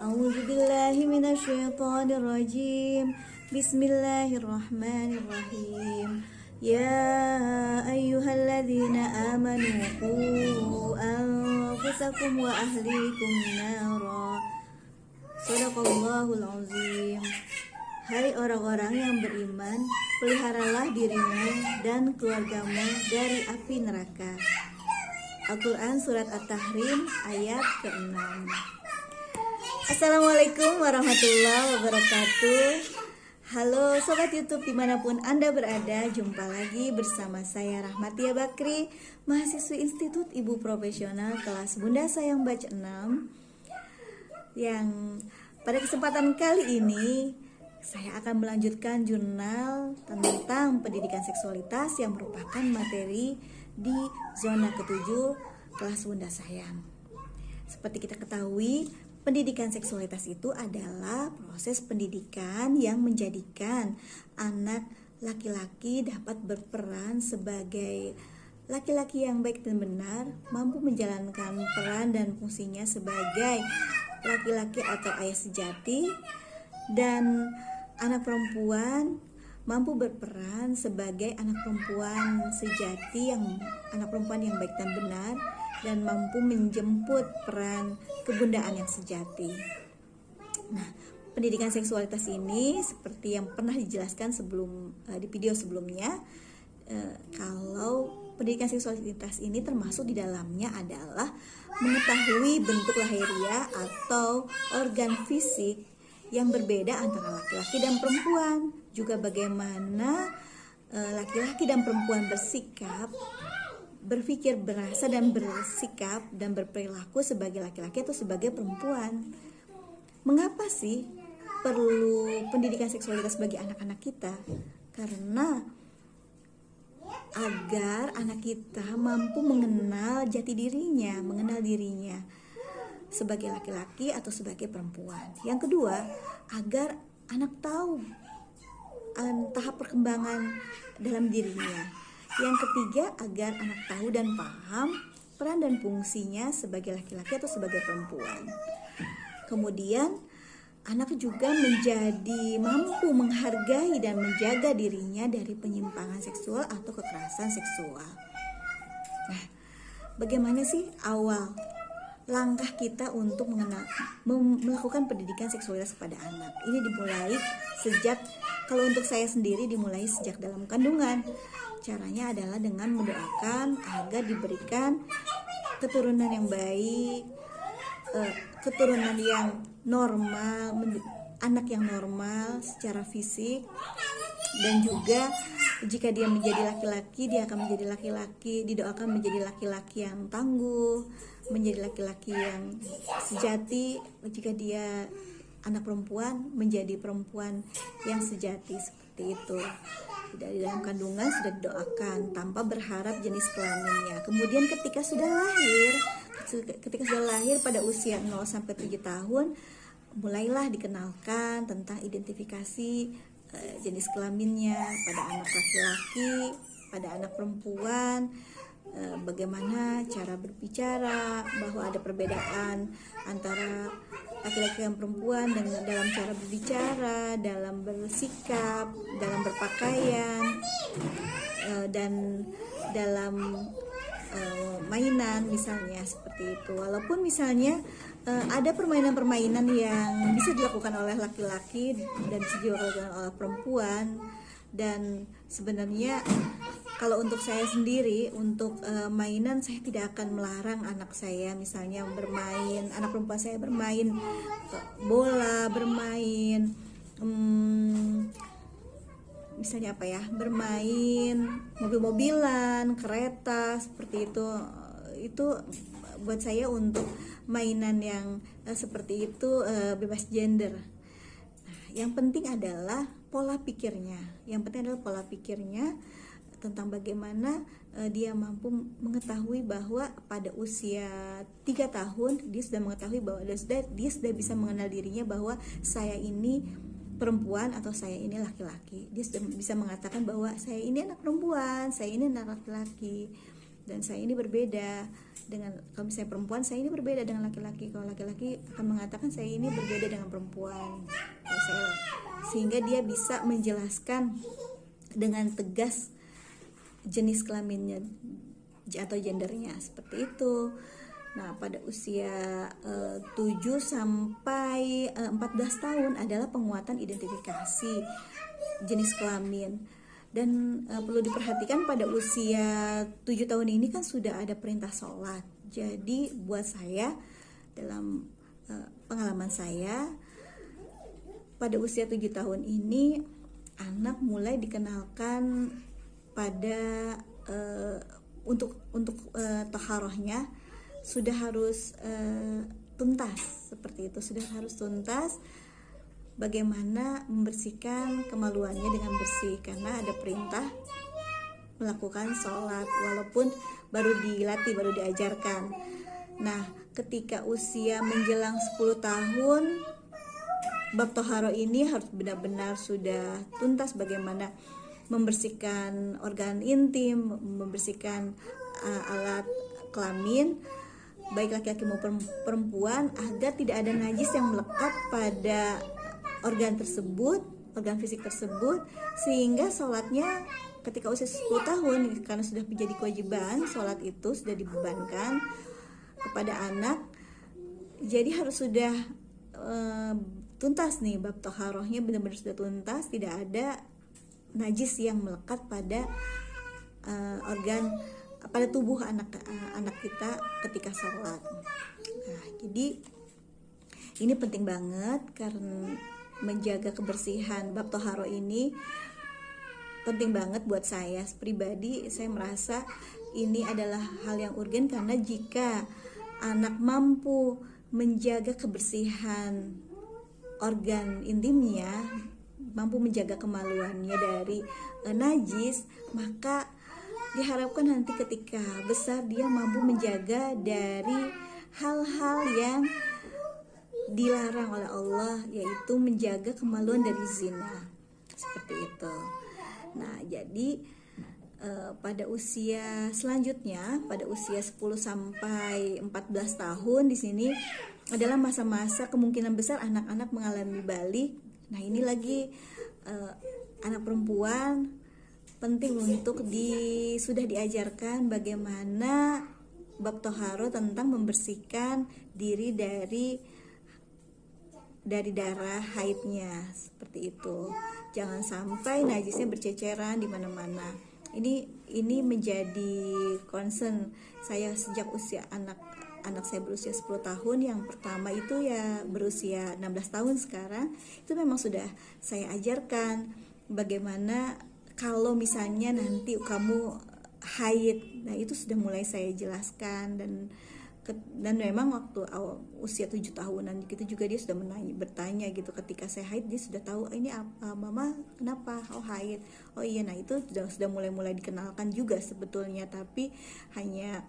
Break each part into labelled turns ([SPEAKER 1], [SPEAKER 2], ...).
[SPEAKER 1] A'udzu billahi minasyaitonir rajim. Bismillahirrahmanirrahim. Ya ayyuhalladzina amanu qu anfusakum wa ahlikum nara. Shadaqallahul azim. Hai orang-orang yang beriman, peliharalah dirimu dan keluargamu dari api neraka. Al-Quran Surat At-Tahrim ayat ke-6. Assalamualaikum warahmatullahi wabarakatuh. Halo Sobat YouTube dimanapun Anda berada, jumpa lagi bersama saya Rahmatia Bakri, mahasiswi Institut Ibu Profesional kelas Bunda Sayang Batch 6. Yang pada kesempatan kali ini saya akan melanjutkan jurnal tentang pendidikan seksualitas yang merupakan materi di zona ke-7 kelas Bunda Sayang. Seperti kita ketahui, pendidikan seksualitas itu adalah proses pendidikan yang menjadikan anak laki-laki dapat berperan sebagai laki-laki yang baik dan benar, mampu menjalankan peran dan fungsinya sebagai laki-laki atau ayah sejati, dan anak perempuan mampu berperan sebagai anak perempuan sejati, anak perempuan yang baik dan benar, dan mampu menjemput peran kebundaan yang sejati. Nah, pendidikan seksualitas ini seperti yang pernah dijelaskan di video sebelumnya, kalau pendidikan seksualitas ini termasuk di dalamnya adalah mengetahui bentuk lahiriah atau organ fisik yang berbeda antara laki-laki dan perempuan, juga bagaimana laki-laki dan perempuan berpikir, berasa, dan bersikap dan berperilaku sebagai laki-laki atau sebagai perempuan. Mengapa sih perlu pendidikan seksualitas bagi anak-anak kita? Karena agar anak kita mampu mengenal jati dirinya, mengenal dirinya sebagai laki-laki atau sebagai perempuan. Yang kedua, agar anak tahu tahap perkembangan dalam dirinya. Yang ketiga, agar anak tahu dan paham peran dan fungsinya sebagai laki-laki atau sebagai perempuan. Kemudian, anak juga menjadi mampu menghargai dan menjaga dirinya dari penyimpangan seksual atau kekerasan seksual. Nah, bagaimana sih awal langkah kita untuk melakukan pendidikan seksualitas kepada anak? Ini dimulai kalau untuk saya sendiri dimulai sejak dalam kandungan. Caranya adalah dengan mendoakan agar diberikan keturunan yang baik, keturunan yang normal, anak yang normal secara fisik, dan juga jika dia menjadi laki-laki, dia akan menjadi laki-laki, didoakan menjadi laki-laki yang tangguh, menjadi laki-laki yang sejati. Jika dia anak perempuan, menjadi perempuan yang sejati, seperti itu. Dari dalam kandungan sudah didoakan tanpa berharap jenis kelaminnya. Kemudian ketika sudah lahir pada usia 0 sampai 7 tahun, mulailah dikenalkan tentang identifikasi jenis kelaminnya pada anak laki-laki, pada anak perempuan, bagaimana cara berbicara, bahwa ada perbedaan antara laki-laki dan perempuan dalam cara berbicara, dalam bersikap, dalam berpakaian, dan dalam mainan misalnya, seperti itu. Walaupun misalnya ada permainan-permainan yang bisa dilakukan oleh laki-laki dan bisa dilakukan oleh perempuan, dan sebenarnya kalau untuk saya sendiri, untuk mainan, saya tidak akan melarang anak saya misalnya anak perempuan saya bermain bola, bermain misalnya bermain mobil-mobilan, kereta, seperti itu. Itu buat saya untuk mainan yang seperti itu bebas gender. Nah, yang penting adalah pola pikirnya. Tentang bagaimana dia mampu mengetahui bahwa pada usia 3 tahun dia sudah mengetahui bahwa dia sudah bisa mengenal dirinya bahwa saya ini perempuan atau saya ini laki-laki. Dia sudah bisa mengatakan bahwa saya ini anak perempuan, saya ini anak laki-laki. Dan saya ini berbeda dengan, kalau misalnya perempuan, saya ini berbeda dengan laki-laki. Kalau laki-laki akan mengatakan saya ini berbeda dengan perempuan. Sehingga dia bisa menjelaskan dengan tegas jenis kelaminnya atau gendernya, seperti itu. Nah, pada usia 7 sampai 14 tahun adalah penguatan identifikasi jenis kelamin. Dan perlu diperhatikan pada usia 7 tahun ini kan sudah ada perintah sholat. Jadi buat saya, dalam pengalaman saya, pada usia 7 tahun ini anak mulai dikenalkan pada untuk taharahnya sudah harus tuntas, seperti itu. Sudah harus tuntas bagaimana membersihkan kemaluannya dengan bersih, karena ada perintah melakukan sholat walaupun baru dilatih, baru diajarkan. Nah, ketika usia menjelang 10 tahun, bab toharo ini harus benar-benar sudah tuntas, bagaimana membersihkan organ intim, membersihkan alat kelamin baik laki-laki maupun perempuan, agar tidak ada najis yang melekat pada organ tersebut, organ fisik tersebut, sehingga sholatnya ketika usia 10 tahun, karena sudah menjadi kewajiban, sholat itu sudah dibebankan kepada anak, jadi harus sudah tuntas nih, bab toharohnya benar-benar sudah tuntas, tidak ada najis yang melekat pada organ, pada tubuh anak kita ketika sholat. Nah, jadi ini penting banget, karena menjaga kebersihan bab toharo ini penting banget buat saya pribadi. Saya merasa ini adalah hal yang urgen, karena jika anak mampu menjaga kebersihan organ intimnya, mampu menjaga kemaluannya dari najis, maka diharapkan nanti ketika besar dia mampu menjaga dari hal-hal yang dilarang oleh Allah, yaitu menjaga kemaluan dari zina, seperti itu. Nah, jadi pada usia selanjutnya, pada usia 10 sampai 14 tahun, di sini adalah masa-masa kemungkinan besar anak-anak mengalami balik. Nah, ini lagi anak perempuan penting untuk sudah diajarkan bagaimana bab toharo tentang membersihkan diri dari darah haidnya, seperti itu. Jangan sampai najisnya berceceran di mana-mana. Ini menjadi concern saya sejak usia anak saya berusia 10 tahun. Yang pertama itu ya berusia 16 tahun sekarang, itu memang sudah saya ajarkan bagaimana kalau misalnya nanti kamu haid. Nah, itu sudah mulai saya jelaskan, dan memang waktu usia 7 tahunan gitu juga dia sudah bertanya gitu, ketika saya haid dia sudah tahu, ini apa mama, kenapa haid, oh iya. Nah, itu sudah mulai dikenalkan juga sebetulnya, tapi hanya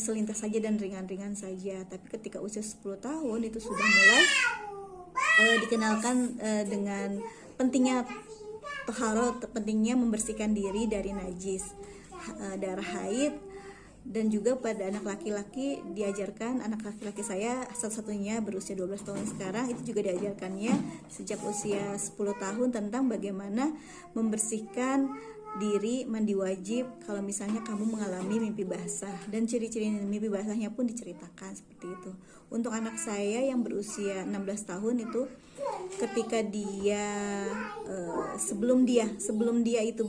[SPEAKER 1] selintas saja dan ringan-ringan saja. Tapi ketika usia 10 tahun itu sudah mulai dikenalkan dengan pentingnya toharo, pentingnya membersihkan diri dari najis darah haid. Dan juga pada anak laki-laki diajarkan, anak laki-laki saya satu-satunya berusia 12 tahun sekarang, itu juga diajarkannya sejak usia 10 tahun tentang bagaimana membersihkan diri mandi wajib kalau misalnya kamu mengalami mimpi basah, dan ciri-ciri mimpi basahnya pun diceritakan seperti itu. Untuk anak saya yang berusia 16 tahun itu, ketika dia sebelum dia itu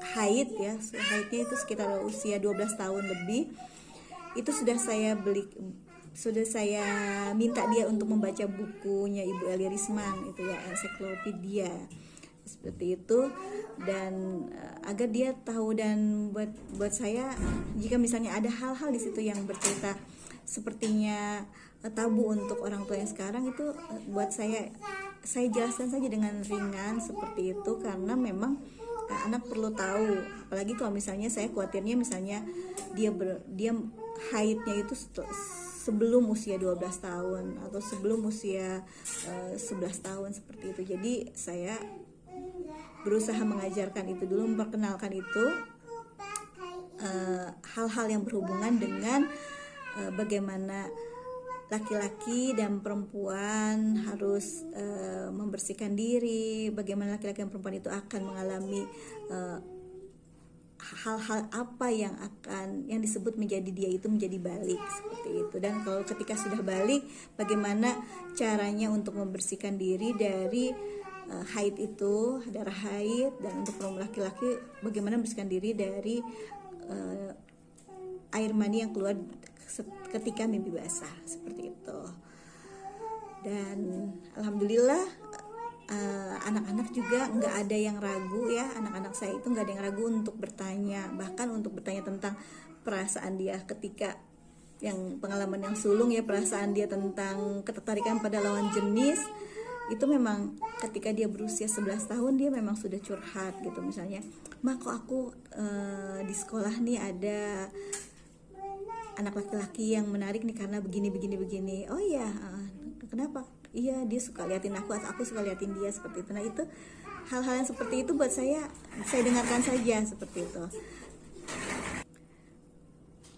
[SPEAKER 1] haid ya, haidnya itu sekitar usia 12 tahun lebih, itu sudah saya minta dia untuk membaca bukunya Ibu Eli Risman, itu ya, ensiklopedia seperti itu, dan agar dia tahu. Dan buat saya, jika misalnya ada hal-hal di situ yang bercerita sepertinya tabu untuk orang tua yang sekarang, itu buat saya jelaskan saja dengan ringan seperti itu, karena memang anak perlu tahu. Apalagi kalau misalnya saya khawatirnya misalnya dia haidnya itu sebelum usia 12 tahun atau sebelum usia 11 tahun seperti itu. Jadi saya berusaha mengajarkan itu dulu, memperkenalkan itu hal-hal yang berhubungan dengan bagaimana laki-laki dan perempuan harus membersihkan diri, bagaimana laki-laki dan perempuan itu akan mengalami hal-hal apa yang disebut menjadi dia itu menjadi balik seperti itu. Dan kalau ketika sudah balik, bagaimana caranya untuk membersihkan diri dari haid itu, darah haid, dan untuk perempuan laki-laki bagaimana membersihkan diri dari air mani yang keluar ketika mimpi basah seperti itu. Dan alhamdulillah anak-anak juga nggak ada yang ragu ya, anak-anak saya itu nggak ada yang ragu untuk bertanya, bahkan untuk bertanya tentang perasaan dia ketika yang pengalaman yang sulung ya, perasaan dia tentang ketertarikan pada lawan jenis itu memang ketika dia berusia 11 tahun dia memang sudah curhat gitu, misalnya, "Ma, kok aku di sekolah nih ada anak laki-laki yang menarik nih karena begini." "Oh iya, kenapa?" "Iya, dia suka liatin aku suka liatin dia," seperti itu. Nah, itu hal-hal yang seperti itu buat saya dengarkan saja seperti itu.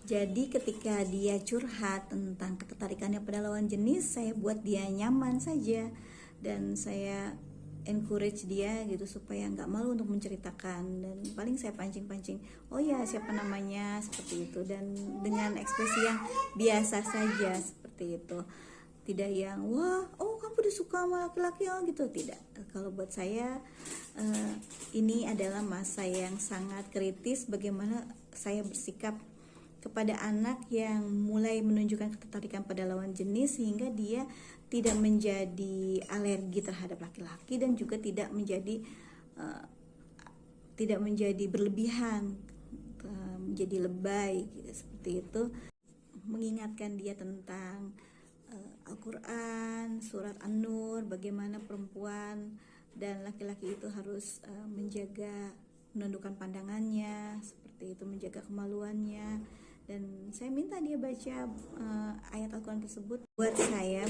[SPEAKER 1] Jadi ketika dia curhat tentang ketertarikannya pada lawan jenis, saya buat dia nyaman saja dan saya encourage dia gitu supaya nggak malu untuk menceritakan, dan paling saya pancing-pancing, "Oh ya, siapa namanya?" seperti itu, dan dengan ekspresi yang biasa saja seperti itu. Tidak yang, "Wah, kamu udah suka sama laki-laki gitu," tidak. Kalau buat saya ini adalah masa yang sangat kritis bagaimana saya bersikap kepada anak yang mulai menunjukkan ketertarikan pada lawan jenis sehingga dia tidak menjadi alergi terhadap laki-laki dan juga tidak menjadi berlebihan, menjadi lebay gitu, seperti itu. Mengingatkan dia tentang Al-Quran, surat An-Nur, bagaimana perempuan dan laki-laki itu harus menundukkan pandangannya, seperti itu, menjaga kemaluannya. Dan saya minta dia baca ayat Al-Quran tersebut buat saya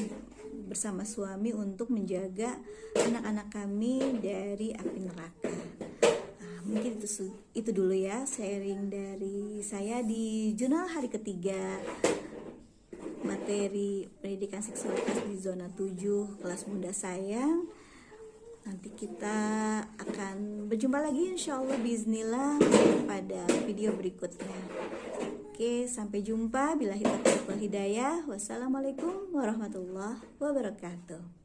[SPEAKER 1] bersama suami untuk menjaga anak-anak kami dari api neraka. Mungkin itu dulu ya sharing dari saya di jurnal hari ketiga materi pendidikan seksualitas di zona 7 kelas Bunda Sayang. Nanti kita akan berjumpa lagi insyaallah bismillah pada video berikutnya. Oke, sampai jumpa. Billahi taufiq wal hidayah. Wassalamualaikum warahmatullahi wabarakatuh.